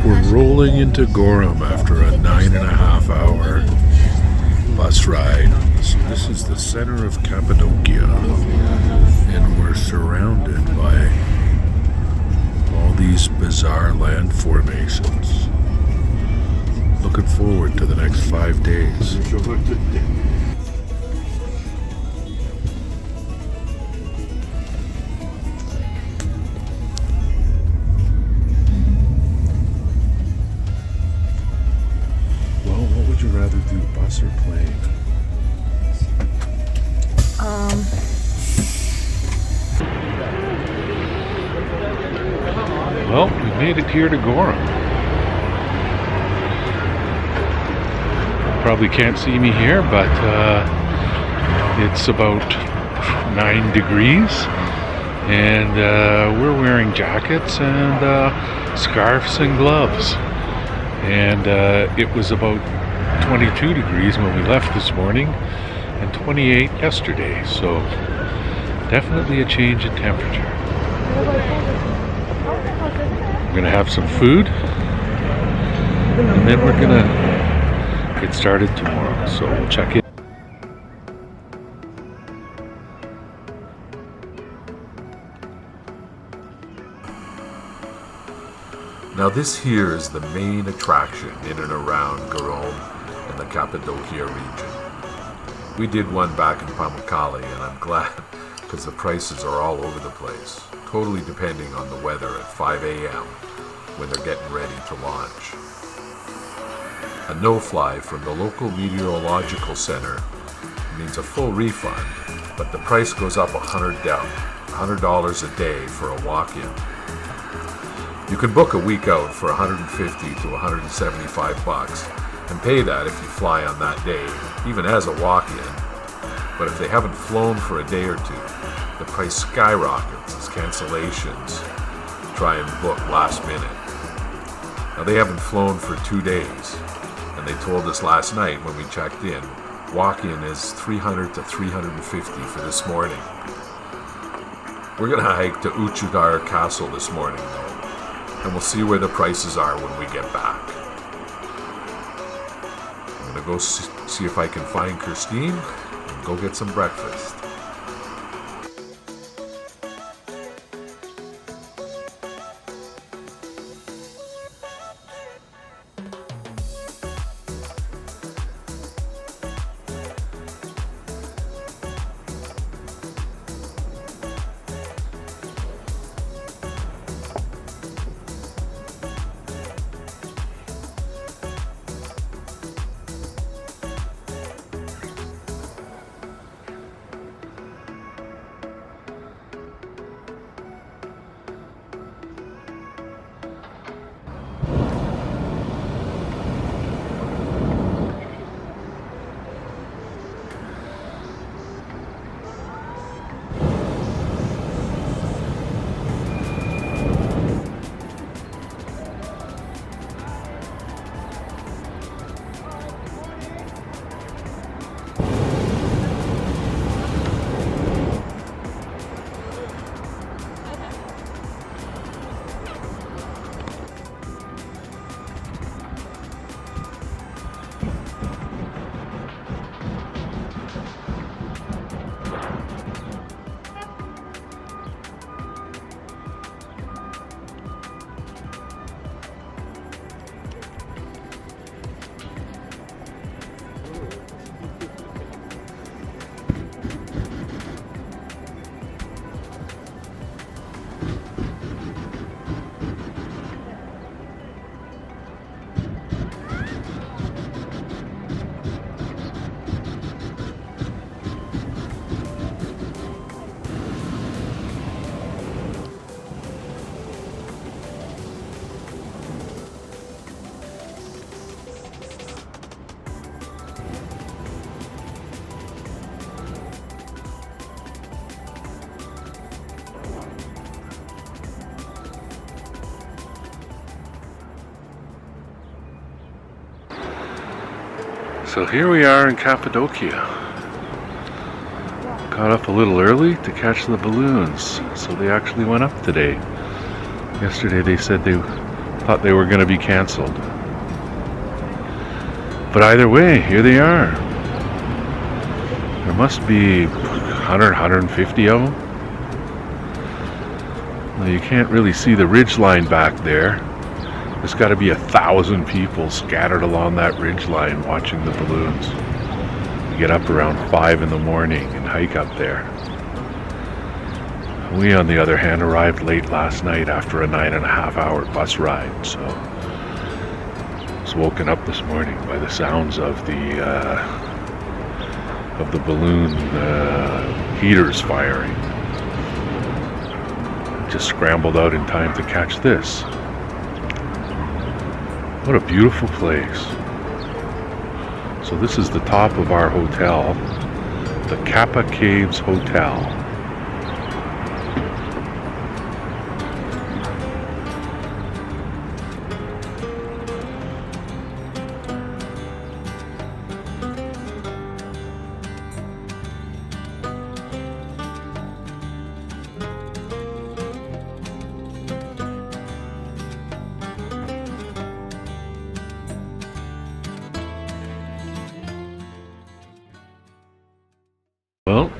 We're rolling into Gorham after a 9.5-hour bus ride. So this is the center of Cappadocia, and we're surrounded by all these bizarre land formations. Looking forward to the next 5 days. Well, what would you rather do, bus or plane? Well, we made it here to Gorham. Probably can't see me here, but it's about 9 degrees, and we're wearing jackets and scarves and gloves. And it was about 22 degrees when we left this morning, and 28 yesterday, so definitely a change in temperature. We're gonna have some food, and then we're gonna get started tomorrow, so we'll check in. Now this here is the main attraction in and around Gorham and the Cappadocia region. We did one back in Pamukkale, and I'm glad because the prices are all over the place, totally depending on the weather at 5 a.m. when they're getting ready to launch. A no-fly from the local meteorological center means a full refund, but the price goes up $100 a day for a walk-in. You can book a week out for $150 to $175 and pay that if you fly on that day, even as a walk-in. But if they haven't flown for a day or two, the price skyrockets as cancellations try and book last minute. Now they haven't flown for 2 days, and they told us last night when we checked in, walk-in is $300 to $350 for this morning. We're gonna hike to Uchisar Castle this morning though, and we'll see where the prices are when we get back. I'm gonna go see if I can find Christine and go get some breakfast. So here we are in Cappadocia. Got up a little early to catch the balloons, so they actually went up today. Yesterday they said they Thought they were going to be canceled. But either way, here they are. There must be 100, 150 of them. Well, you can't really see the ridge line back there. There's got to be 1,000 people scattered along that ridge line watching the balloons. We get up around 5 in the morning and hike up there. We, on the other hand, arrived late last night after a 9.5-hour bus ride, so I was woken up this morning by the sounds of the balloon heaters firing. Just scrambled out in time to catch this. What a beautiful place. So this is the top of our hotel, the Kappa Caves Hotel. Well,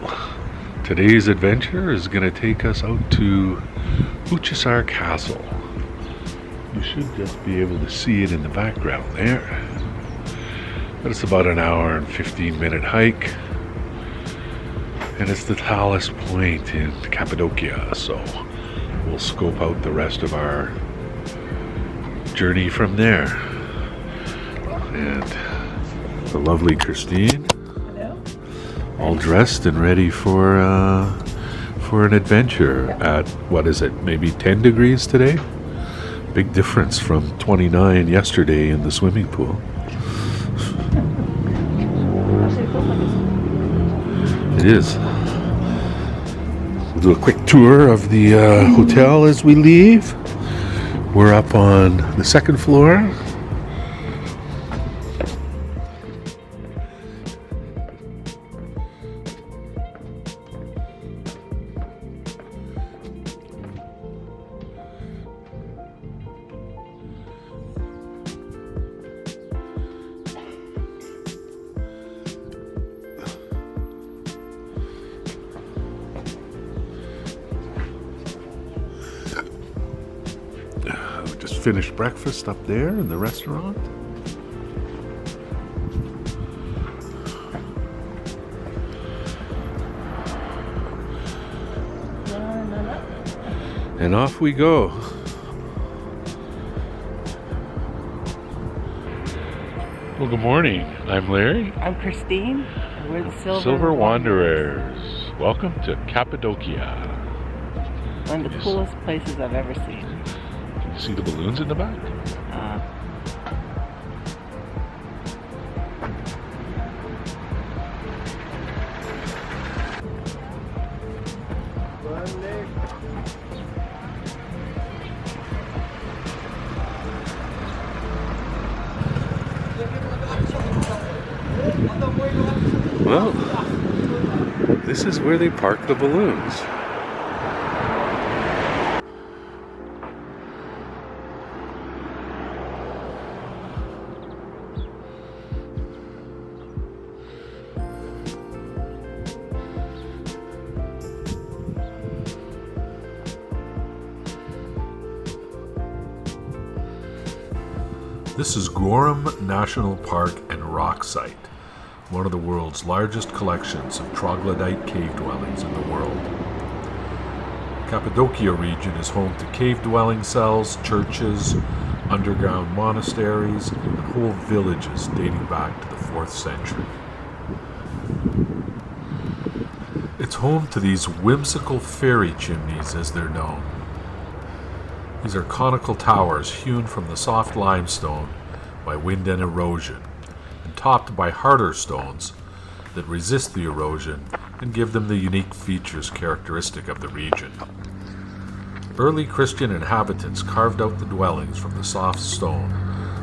today's adventure is going to take us out to Uchisar Castle. You should just be able to see it in the background there. But it's about an hour and 15-minute hike. And it's the tallest point in Cappadocia, so we'll scope out the rest of our journey from there. And the lovely Christine, all dressed and ready for an adventure at, what is it, maybe 10 degrees today? Big difference from 29 yesterday in the swimming pool. It is. We'll do a quick tour of the hotel as we leave. We're up on the second floor. Finished breakfast up there in the restaurant. And off we go. Well, good morning. I'm Larry. I'm Christine. We're the Silver Wanderers. Welcome to Cappadocia. One of the coolest places I've ever seen. See the balloons in the back? Well, this is where they park the balloons. This is Gorham National Park and Rock Site, one of the world's largest collections of troglodyte cave dwellings in the world. Cappadocia region is home to cave dwelling cells, churches, underground monasteries, and whole villages dating back to the 4th century. It's home to these whimsical fairy chimneys, as they're known. These are conical towers hewn from the soft limestone by wind and erosion, and topped by harder stones that resist the erosion and give them the unique features characteristic of the region. Early Christian inhabitants carved out the dwellings from the soft stone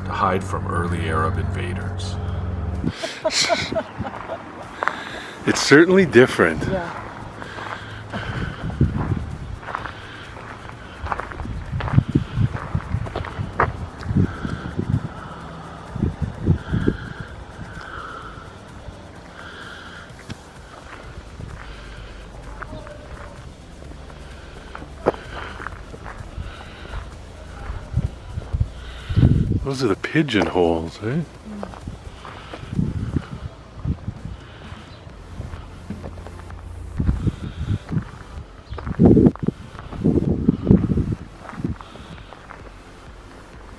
to hide from early Arab invaders. It's certainly different. Yeah. Those are the pigeon holes, eh?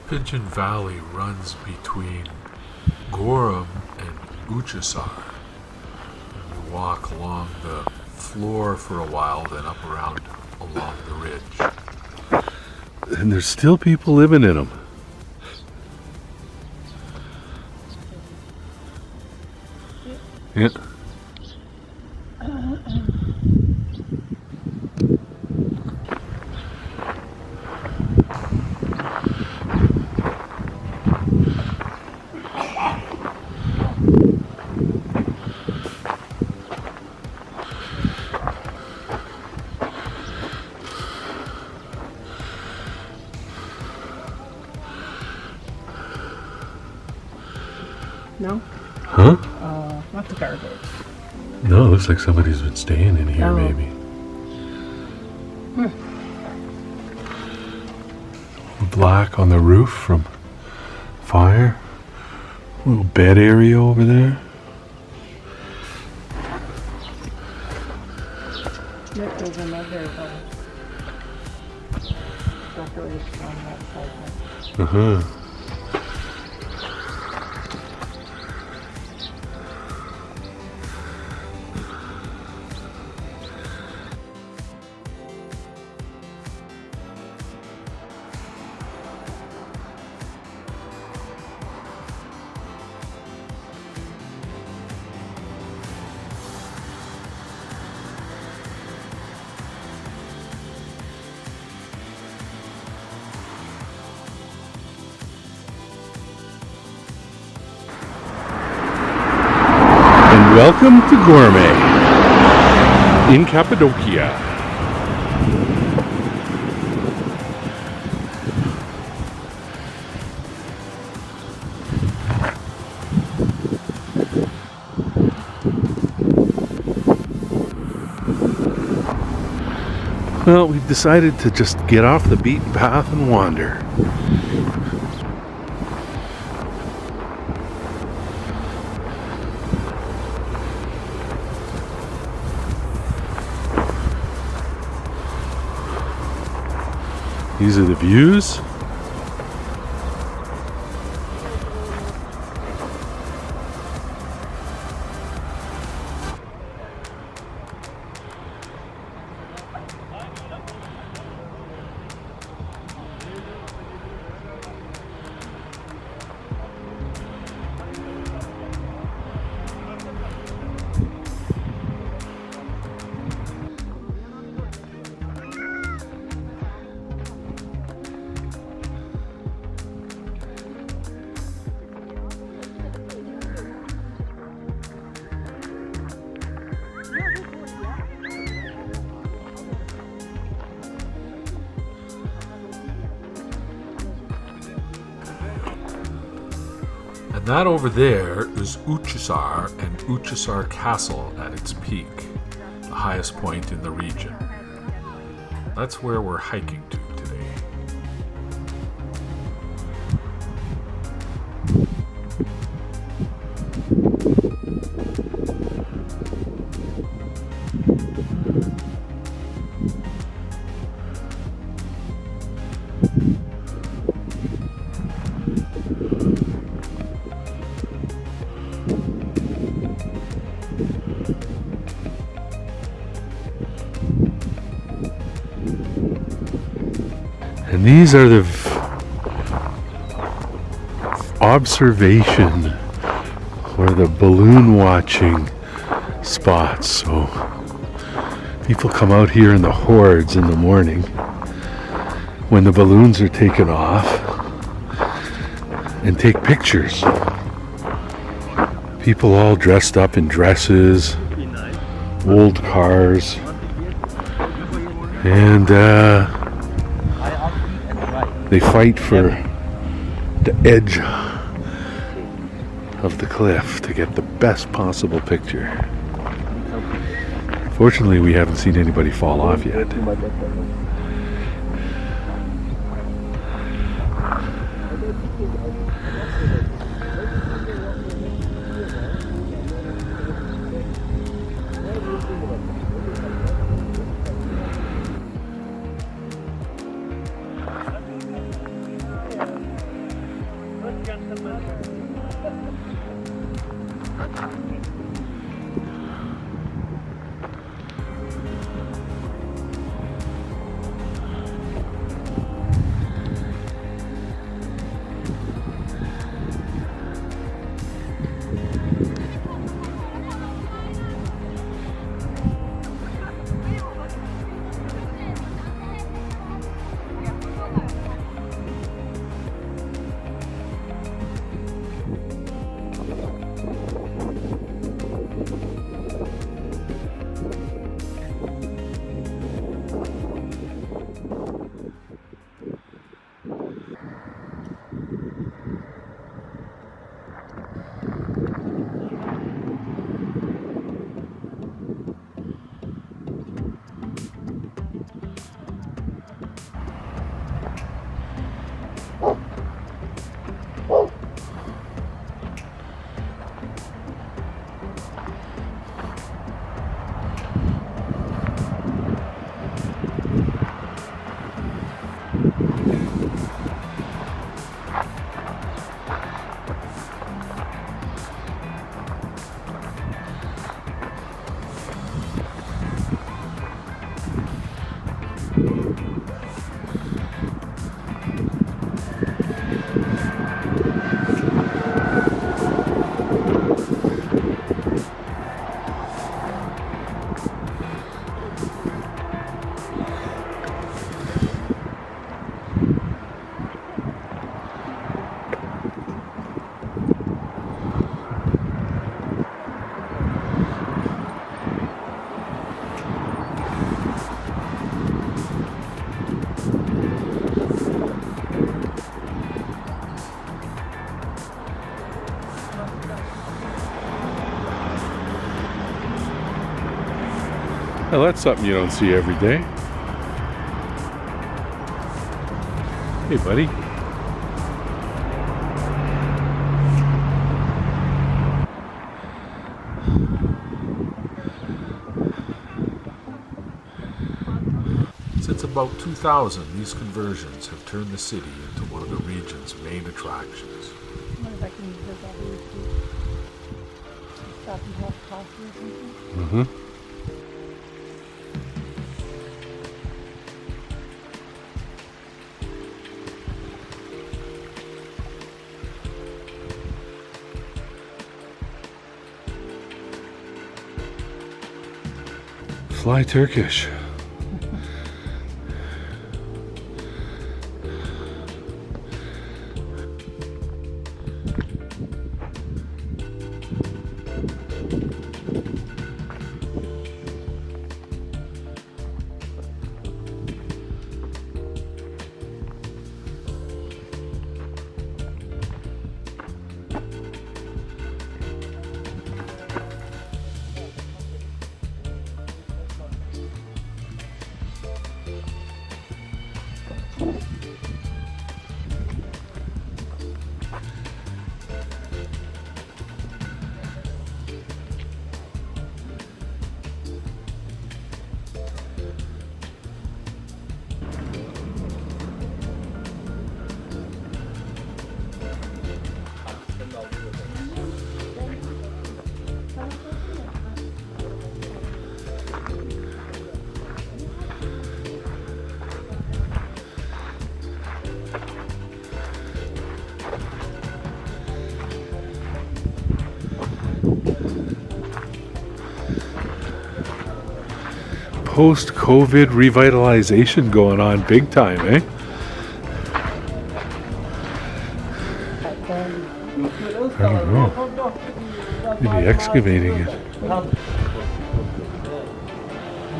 Pigeon Valley runs between Gorham and Uchisar. You walk along the floor for a while, then up around along the ridge. And there's still people living in them. Yeah. No? Huh? Not the garbage. No, it looks like somebody's been staying in here, Oh. maybe. Black on the roof from fire. Little bed area over there. Yep, there's another decoration on that side. Uh-huh. Welcome to Gourmet in Cappadocia. Well, we've decided to just get off the beaten path and wander. These are the views. And that over there is Uchisar and Uchisar Castle at its peak, the highest point in the region. That's where we're hiking to today. And these are the observation or the balloon watching spots. So people come out here in the hordes in the morning when the balloons are taken off and take pictures. People all dressed up in dresses, old cars, and they fight for the edge of the cliff to get the best possible picture. Fortunately, we haven't seen anybody fall off yet. Well, that's something you don't see every day. Hey, buddy. Since about 2000, these conversions have turned the city into one of the region's main attractions. I wonder if I can use this out here too. Stop and have coffee or something. Mm-hmm. Fly Turkish. Post-COVID revitalization going on big time, eh? I don't know. Maybe excavating it.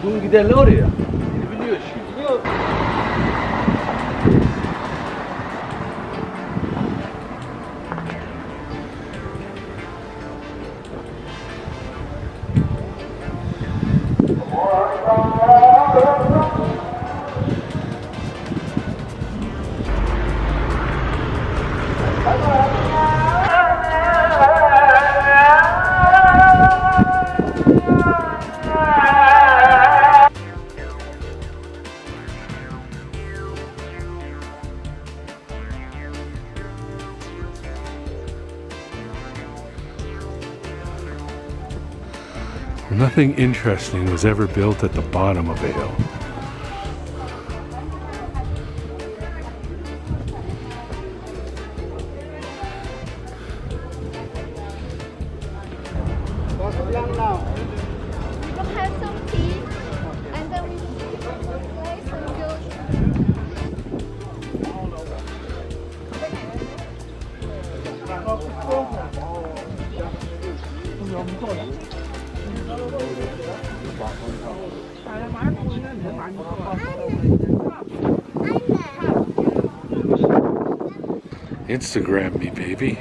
Bunu giderler oraya. Biliyor şimdi. Yok. Nothing interesting was ever built at the bottom of a hill. We will have some tea and then we play some good. Instagram me, baby.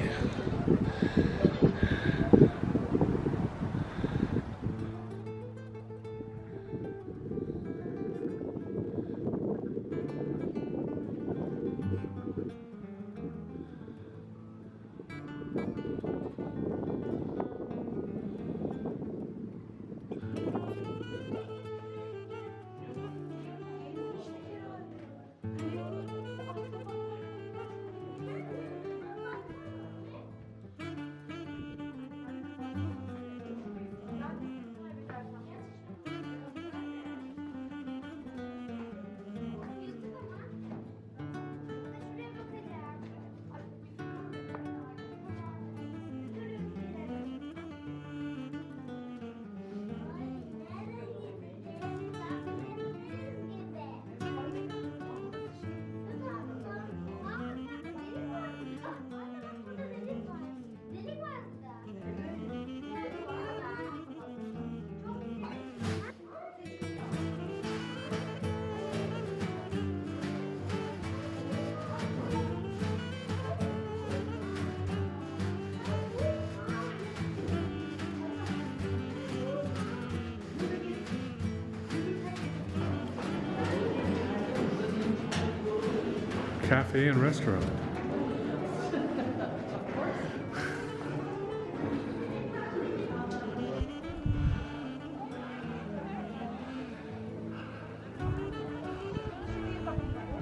Cafe and restaurant.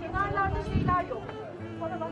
Kenarlarda şeyler yok. Bana bak.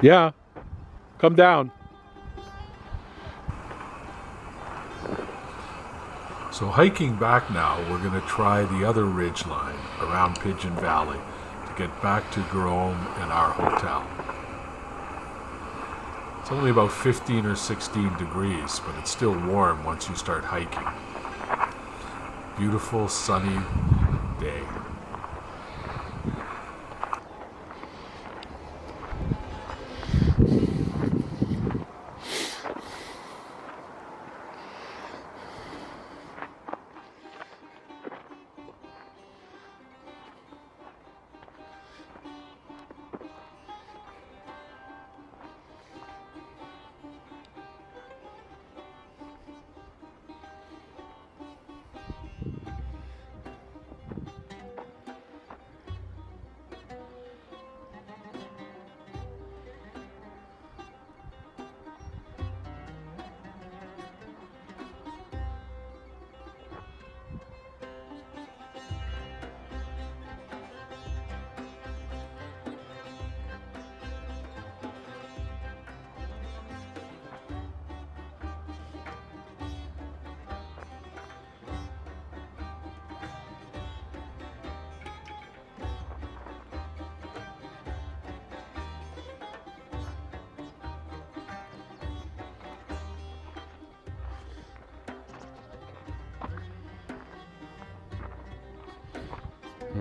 Yeah, come down. So hiking back now, we're going to try the other ridge line around Pigeon Valley to get back to Jerome and our hotel. It's only about 15 or 16 degrees, but it's still warm once you start hiking. Beautiful sunny day.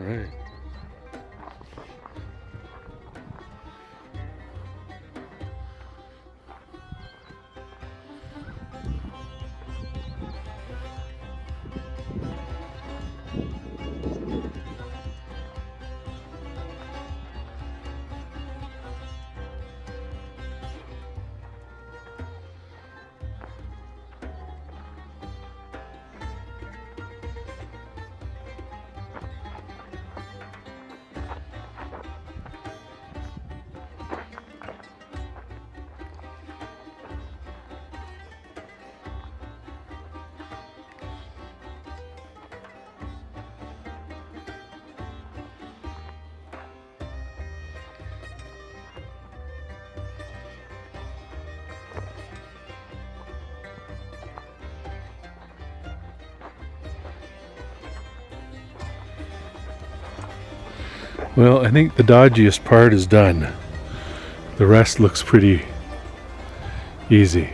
right. Well, I think the dodgiest part is done. The rest looks pretty easy.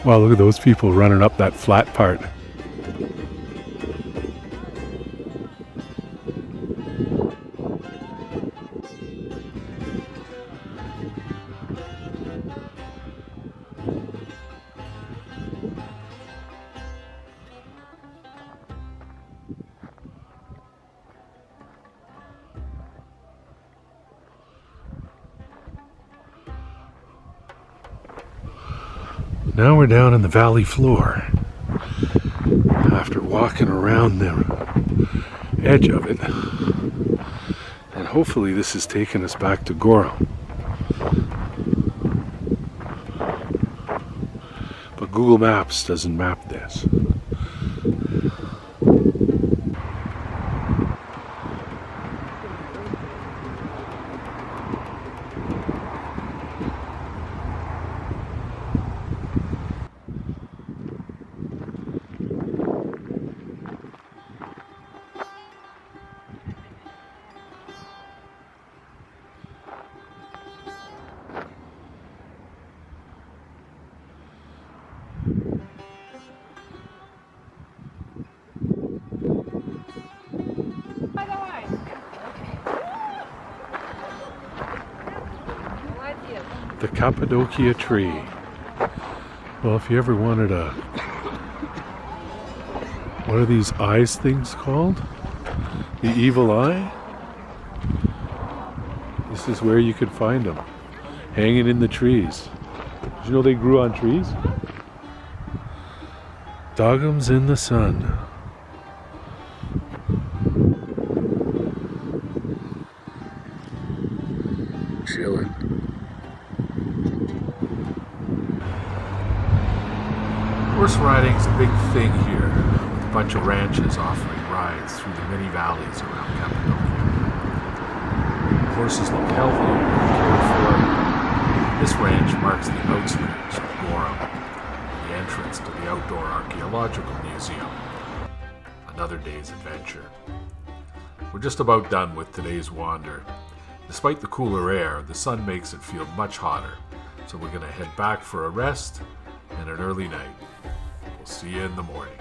Wow, look at those people running up that flat part. Now we're down in the valley floor. After walking around the edge of it. And hopefully this is taking us back to Goron. But Google Maps doesn't map this. The Cappadocia tree. Well, if you ever wanted a... What are these eyes things called? The evil eye? This is where you could find them. Hanging in the trees. Did you know they grew on trees? Dog'ems in the sun. Chilling. Horse riding's a big thing here, with a bunch of ranches offering rides through the many valleys around Cappadocia. Horses look healthy and cared for. This ranch marks the outskirts of Goron, the entrance to the Outdoor Archaeological Museum. Another day's adventure. We're just about done with today's wander. Despite the cooler air, the sun makes it feel much hotter, so we're going to head back for a rest and an early night. We'll see you in the morning.